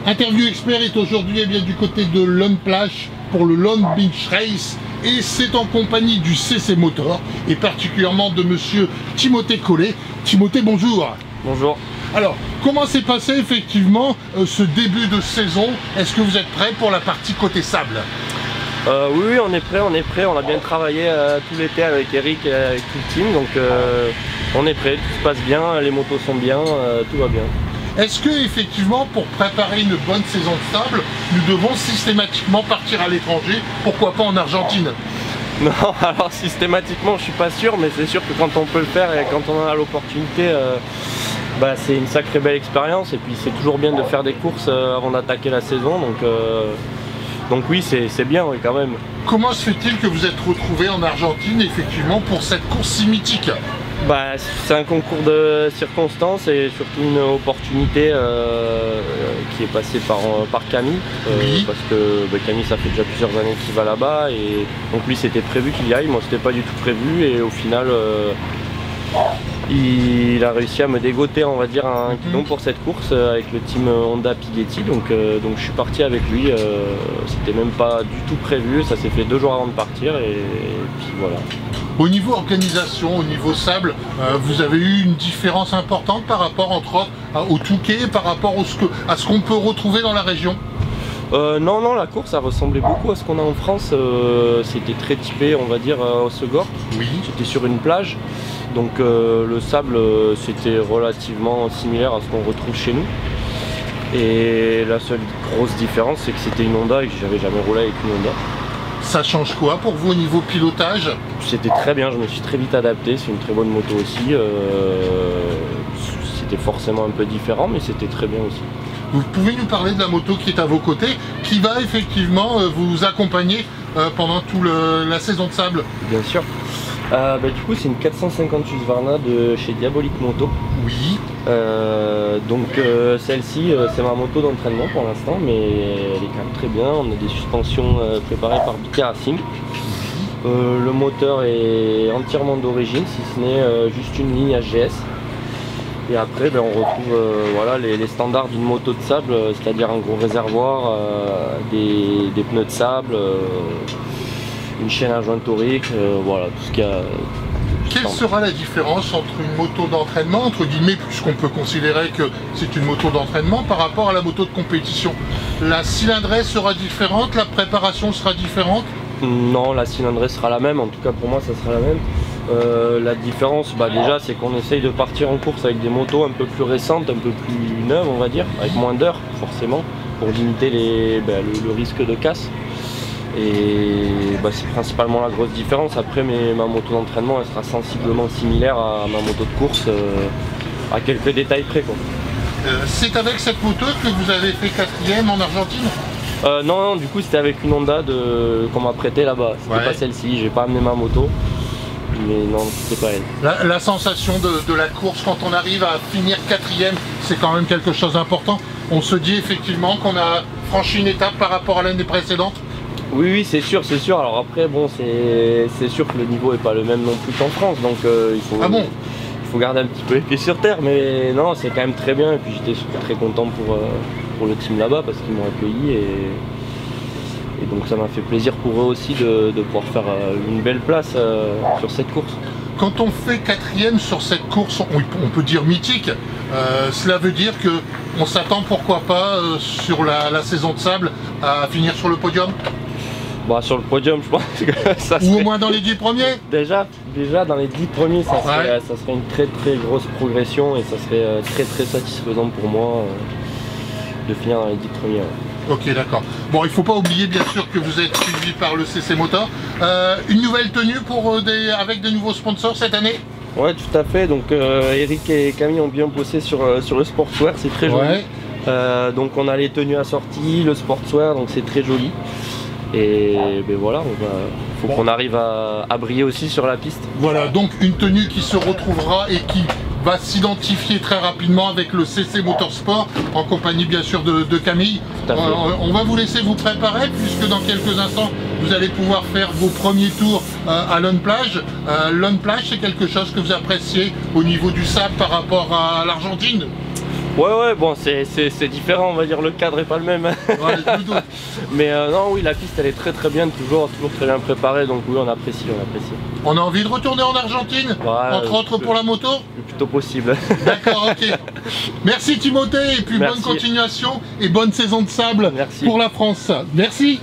Interview Expert est aujourd'hui du côté de Lone Plage pour le Lone Beach Race et c'est en compagnie du CC Motor et particulièrement de monsieur Timothée Collet. Timothée, bonjour. Bonjour. Alors, comment s'est passé effectivement ce début de saison? Est-ce que vous êtes prêt pour la partie côté sable? Oui, on est prêt, on a bien travaillé tout l'été avec Eric et avec tout le team, donc on est prêt, tout se passe bien, les motos sont bien, tout va bien. Est-ce que effectivement pour préparer une bonne saison de sable, nous devons systématiquement partir à l'étranger, pourquoi pas en Argentine? Non, alors systématiquement je suis pas sûr, mais c'est sûr que quand on peut le faire et quand on a l'opportunité, c'est une sacrée belle expérience et puis c'est toujours bien de faire des courses avant d'attaquer la saison, donc oui, c'est bien, oui, quand même. Comment se fait-il que vous êtes retrouvé en Argentine effectivement pour cette course si mythique? C'est un concours de circonstances et surtout une opportunité qui est passée par Camille, oui. Parce que Camille, ça fait déjà plusieurs années qu'il va là-bas et donc lui c'était prévu qu'il y aille, moi c'était pas du tout prévu et au final il a réussi à me dégoter, on va dire, un guidon pour cette course avec le team Honda Pigetti, donc je suis parti avec lui, c'était même pas du tout prévu, ça s'est fait 2 jours avant de partir et puis voilà. Au niveau organisation, au niveau sable, vous avez eu une différence importante par rapport entre autres au Touquet, par rapport à ce qu'on peut retrouver dans la région? Non, la course a ressemblé beaucoup à ce qu'on a en France, c'était très typé, on va dire, au Segor. Oui. C'était sur une plage, donc le sable c'était relativement similaire à ce qu'on retrouve chez nous. Et la seule grosse différence c'est que c'était une Honda et que j'avais jamais roulé avec une Honda. Ça change quoi pour vous au niveau pilotage? C'était très bien, je me suis très vite adapté, c'est une très bonne moto aussi. C'était forcément un peu différent mais c'était très bien aussi. Vous pouvez nous parler de la moto qui est à vos côtés, qui va effectivement vous accompagner pendant toute la saison de sable? Bien sûr. Du coup c'est une 458 Husqvarna de chez Diabolique Moto. Oui. Celle-ci c'est ma moto d'entraînement pour l'instant, mais elle est quand même très bien. On a des suspensions préparées par BK Racing. Le moteur est entièrement d'origine, si ce n'est juste une ligne HGS. Et après on retrouve les standards d'une moto de sable, c'est-à-dire un gros réservoir, des pneus de sable, une chaîne à joint torique, voilà, tout ce qu'il y a. Quelle sera la différence entre une moto d'entraînement, entre guillemets, puisqu'on peut considérer que c'est une moto d'entraînement, par rapport à la moto de compétition? La cylindrée sera différente, la préparation sera différente? Non, la cylindrée sera la même, en tout cas pour moi ça sera la même. La différence, déjà, c'est qu'on essaye de partir en course avec des motos un peu plus récentes, un peu plus neuves, on va dire, avec moins d'heures forcément, pour limiter le risque de casse. Et c'est principalement la grosse différence. Après, ma moto d'entraînement elle sera sensiblement similaire à ma moto de course, à quelques détails près, quoi. C'est avec cette moto que vous avez fait 4e en Argentine? Non, du coup c'était avec une Honda qu'on m'a prêté là-bas. C'était pas celle-ci, j'ai pas amené ma moto. Mais non, c'était pas elle. La sensation de la course quand on arrive à finir 4e, c'est quand même quelque chose d'important. On se dit effectivement qu'on a franchi une étape par rapport à l'année précédente? Oui, c'est sûr. Alors après, c'est sûr que le niveau est pas le même non plus qu'en France, donc il faut garder un petit peu les pieds sur terre, mais non, c'est quand même très bien. Et puis j'étais très content pour le team là-bas parce qu'ils m'ont accueilli et donc ça m'a fait plaisir pour eux aussi de pouvoir faire une belle place sur cette course. Quand on fait 4e sur cette course, on peut dire mythique, cela veut dire que on s'attend pourquoi pas sur la saison de sable à finir sur le podium? Sur le podium, je pense que ça serait... Ou au moins dans les 10 premiers? Déjà dans les 10 premiers, ça serait une très très grosse progression et ça serait très très satisfaisant pour moi de finir dans les 10 premiers. Ok, d'accord. Bon, il ne faut pas oublier bien sûr que vous êtes suivi par le CC Motor. Une nouvelle tenue avec des nouveaux sponsors cette année? Ouais, tout à fait. Donc Eric et Camille ont bien bossé sur le sportswear, c'est très joli. Donc on a les tenues assorties, le sportswear, donc c'est très joli. Et voilà, faut qu'on arrive à briller aussi sur la piste. Voilà, donc une tenue qui se retrouvera et qui va s'identifier très rapidement avec le CC Motorsport en compagnie bien sûr de Camille. On va vous laisser vous préparer puisque dans quelques instants vous allez pouvoir faire vos premiers tours à Lone Plage. Lone Plage, c'est quelque chose que vous appréciez au niveau du sable par rapport à l'Argentine? Ouais, bon, c'est différent, on va dire, le cadre est pas le même. Ouais, je me doute. Mais non, oui, la piste elle est très bien, toujours très bien préparée, donc oui, on apprécie. On a envie de retourner en Argentine, ouais, entre autres pour la moto? Le plus tôt possible. D'accord, ok. Merci Timothée, et puis Merci. bonne continuation et bonne saison de sable Merci. pour la France. Merci.